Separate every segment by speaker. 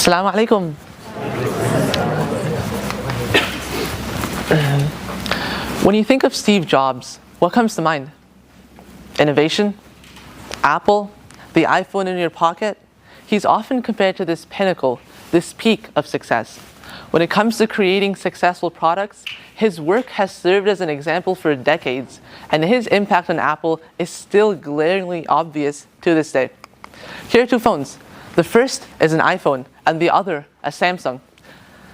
Speaker 1: Assalamu alaikum. When you think of Steve Jobs, what comes to mind? Innovation? Apple? The iPhone in your pocket? He's often compared to this pinnacle, this peak of success. When it comes to creating successful products, his work has served as an example for decades, and his impact on Apple is still glaringly obvious to this day. Here are two phones. The first is an iPhone, and the other a Samsung.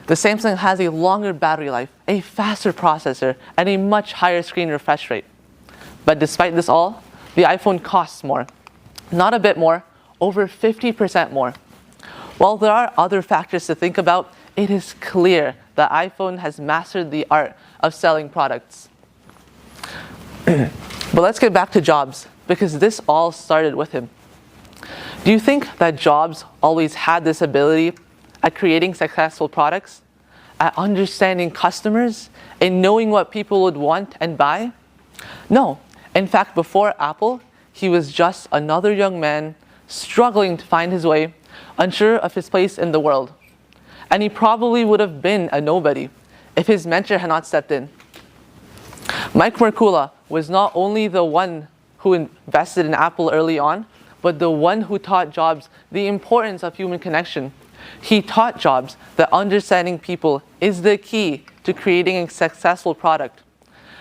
Speaker 1: The Samsung has a longer battery life, a faster processor, and a much higher screen refresh rate. But despite this all, the iPhone costs more. Not a bit more, over 50% more. While there are other factors to think about, it is clear that iPhone has mastered the art of selling products. But let's get back to Jobs, because this all started with him. Do you think that Jobs always had this ability at creating successful products, at understanding customers, and knowing what people would want and buy? No. In fact, before Apple, he was just another young man struggling to find his way, unsure of his place in the world. And he probably would have been a nobody if his mentor had not stepped in. Mike Mercola was not only the one who invested in Apple early on, but the one who taught Jobs the importance of human connection. He taught Jobs that understanding people is the key to creating a successful product.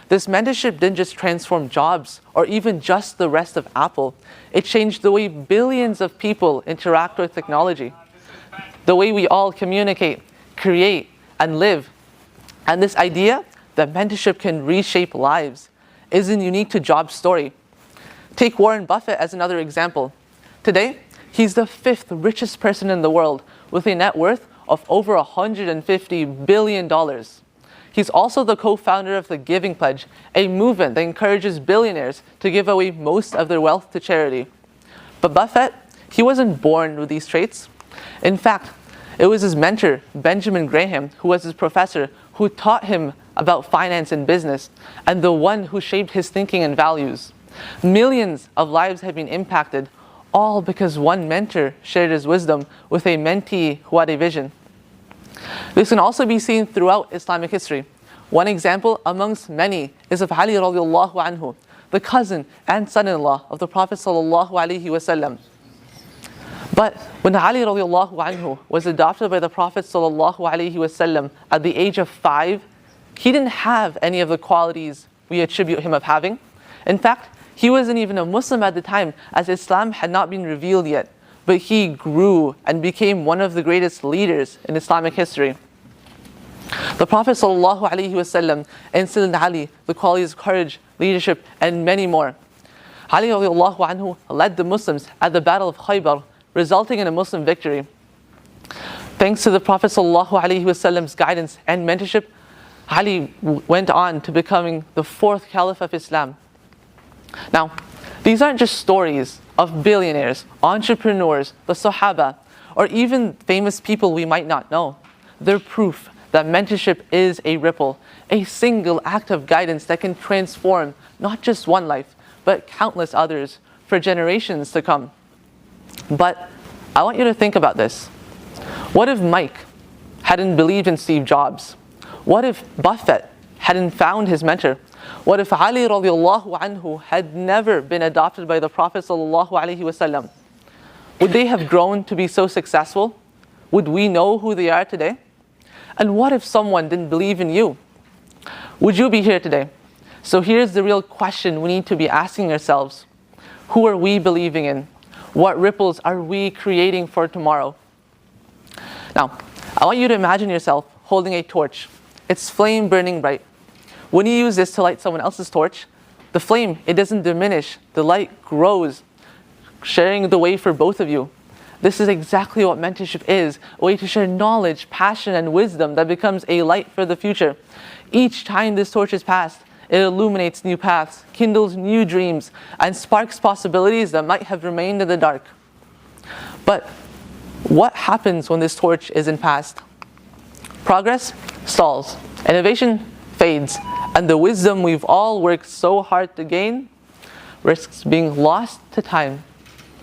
Speaker 1: This mentorship didn't just transform Jobs or even just the rest of Apple. It changed the way billions of people interact with technology, the way we all communicate, create, and live. And this idea that mentorship can reshape lives isn't unique to Jobs' story. Take Warren Buffett as another example. Today, he's the 5th richest person in the world with a net worth of over $150 billion. He's also the co-founder of the Giving Pledge, a movement that encourages billionaires to give away most of their wealth to charity. But Buffett, he wasn't born with these traits. In fact, it was his mentor, Benjamin Graham, who was his professor, who taught him about finance and business, and the one who shaped his thinking and values. Millions of lives have been impacted, all because one mentor shared his wisdom with a mentee who had a vision. This can also be seen throughout Islamic history. One example amongst many is of Ali radiallahu anhu, the cousin and son-in-law of the Prophet sallallahu alaihi wasallam. But when Ali radiallahu anhu was adopted by the Prophet sallallahu alaihi wasallam at the age of 5, he didn't have any of the qualities we attribute him of having. In fact, he wasn't even a Muslim at the time, as Islam had not been revealed yet. But he grew and became one of the greatest leaders in Islamic history. The Prophet ﷺ instilled in Ali the qualities of courage, leadership, and many more. Ali radiallahu anhu led the Muslims at the Battle of Khaybar, resulting in a Muslim victory. Thanks to the Prophet ﷺ's guidance and mentorship, Ali went on to becoming the 4th Caliph of Islam. Now, these aren't just stories of billionaires, entrepreneurs, the Sahaba, or even famous people we might not know. They're proof that mentorship is a ripple, a single act of guidance that can transform not just one life, but countless others for generations to come. But I want you to think about this. What if Mike hadn't believed in Steve Jobs? What if Buffett hadn't found his mentor? What if Ali radiallahu anhu had never been adopted by the Prophet sallallahu alaihi wasallam? Would they have grown to be so successful? Would we know who they are today? And what if someone didn't believe in you? Would you be here today? So here's the real question we need to be asking ourselves. Who are we believing in? What ripples are we creating for tomorrow? Now, I want you to imagine yourself holding a torch. Its flame burning bright. When you use this to light someone else's torch, the flame, it doesn't diminish. The light grows, sharing the way for both of you. This is exactly what mentorship is, a way to share knowledge, passion, and wisdom that becomes a light for the future. Each time this torch is passed, it illuminates new paths, kindles new dreams, and sparks possibilities that might have remained in the dark. But what happens when this torch isn't passed? Progress stalls, innovation fades, and the wisdom we've all worked so hard to gain risks being lost to time.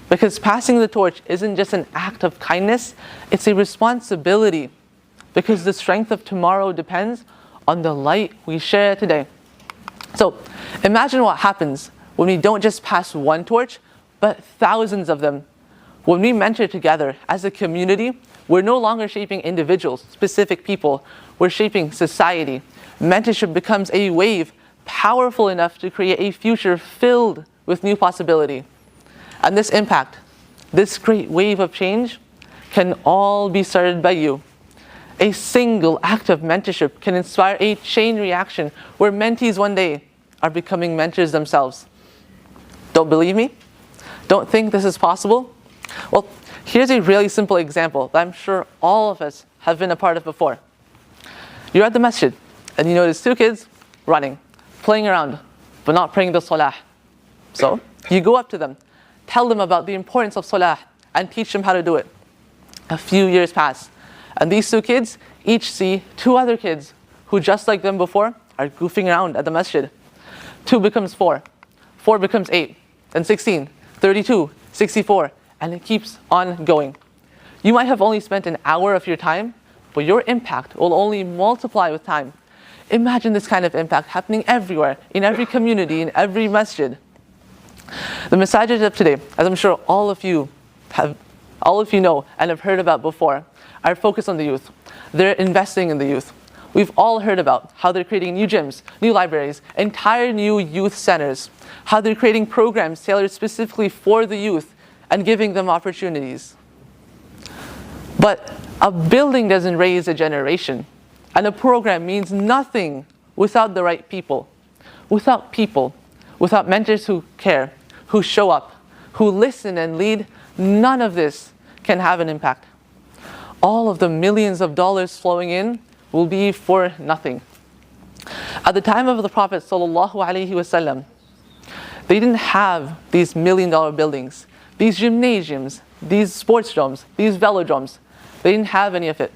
Speaker 1: Because passing the torch isn't just an act of kindness, it's a responsibility. Because the strength of tomorrow depends on the light we share today. So imagine what happens when we don't just pass one torch, but thousands of them. When we mentor together as a community, we're no longer shaping individuals, specific people. We're shaping society. Mentorship becomes a wave powerful enough to create a future filled with new possibility. And this impact, this great wave of change, can all be started by you. A single act of mentorship can inspire a chain reaction where mentees one day are becoming mentors themselves. Don't believe me? Don't think this is possible? Well, here's a really simple example that I'm sure all of us have been a part of before. You're at the masjid and you notice two kids running, playing around, but not praying the salah. So you go up to them, tell them about the importance of salah, and teach them how to do it. A few years pass, and these two kids each see two other kids who, just like them before, are goofing around at the masjid. 2 becomes 4, 4 becomes 8, and 16, 32, 64, and it keeps on going. You might have only spent an hour of your time, but your impact will only multiply with time. Imagine this kind of impact happening everywhere, in every community, in every masjid. The masajid of today, as I'm sure all of you know and have heard about before, are focused on the youth. They're investing in the youth. We've all heard about how they're creating new gyms, new libraries, entire new youth centers, how they're creating programs tailored specifically for the youth and giving them opportunities. But a building doesn't raise a generation, and a program means nothing without the right people. Without people, without mentors who care, who show up, who listen and lead, none of this can have an impact. All of the millions of dollars flowing in will be for nothing. At the time of the Prophet ﷺ, they didn't have these $1 million buildings, these gymnasiums, these sports domes, these velodromes. They didn't have any of it.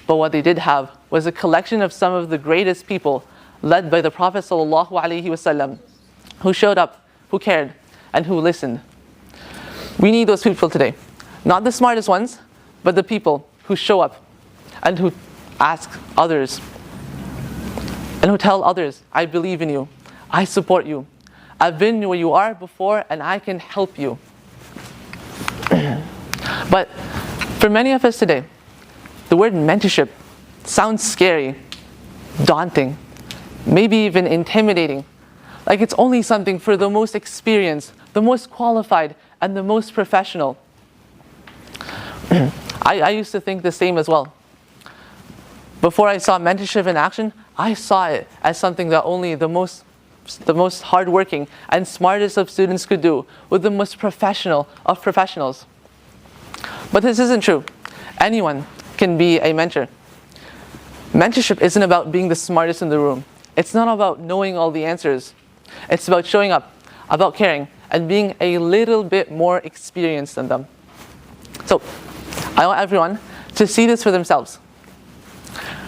Speaker 1: But what they did have was a collection of some of the greatest people led by the Prophet ﷺ, who showed up, who cared, and who listened. We need those people today. Not the smartest ones, but the people who show up and who ask others and who tell others, I believe in you, I support you, I've been where you are before and I can help you. But for many of us today, the word mentorship sounds scary, daunting, maybe even intimidating, like it's only something for the most experienced, the most qualified, and the most professional. I used to think the same as well. Before I saw mentorship in action, I saw it as something that only the most hardworking and smartest of students could do, with the most professional of professionals. But this isn't true. Anyone can be a mentor. Mentorship isn't about being the smartest in the room. It's not about knowing all the answers. It's about showing up, about caring, and being a little bit more experienced than them. So, I want everyone to see this for themselves.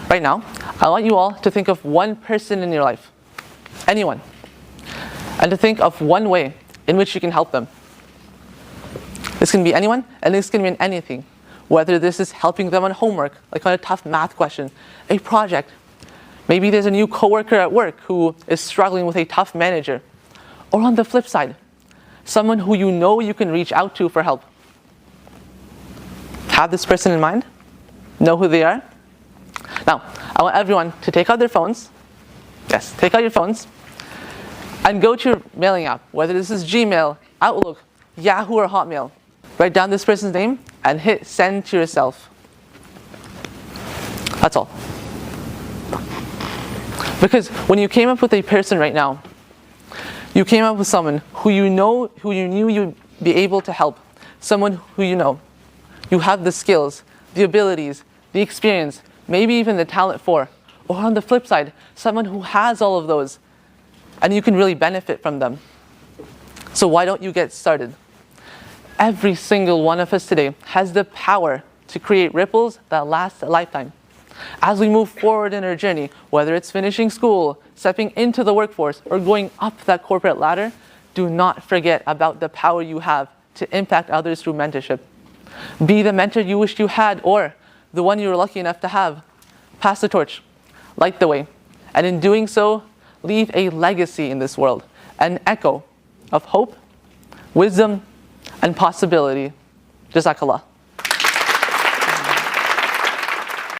Speaker 1: Right now, I want you all to think of one person in your life, anyone, and to think of one way in which you can help them. This can be anyone, and this can mean anything. Whether this is helping them on homework, like on a tough math question, a project. Maybe there's a new coworker at work who is struggling with a tough manager. Or on the flip side, someone who you know you can reach out to for help. Have this person in mind? Know who they are? Now, I want everyone to take out their phones. Yes, take out your phones. And go to your mailing app, whether this is Gmail, Outlook, Yahoo, or Hotmail. Write down this person's name and hit send to yourself. That's all. Because when you came up with a person right now, you came up with someone who you knew you'd be able to help. Someone who you know. You have the skills, the abilities, the experience, maybe even the talent for. Or on the flip side, someone who has all of those, and you can really benefit from them. So why don't you get started? Every single one of us today has the power to create ripples that last a lifetime. As we move forward in our journey, whether it's finishing school, stepping into the workforce, or going up that corporate ladder, do not forget about the power you have to impact others through mentorship. Be the mentor you wished you had, or the one you were lucky enough to have. Pass the torch, light the way, and in doing so, leave a legacy in this world, an echo of hope, wisdom, and possibility. Jazakallah.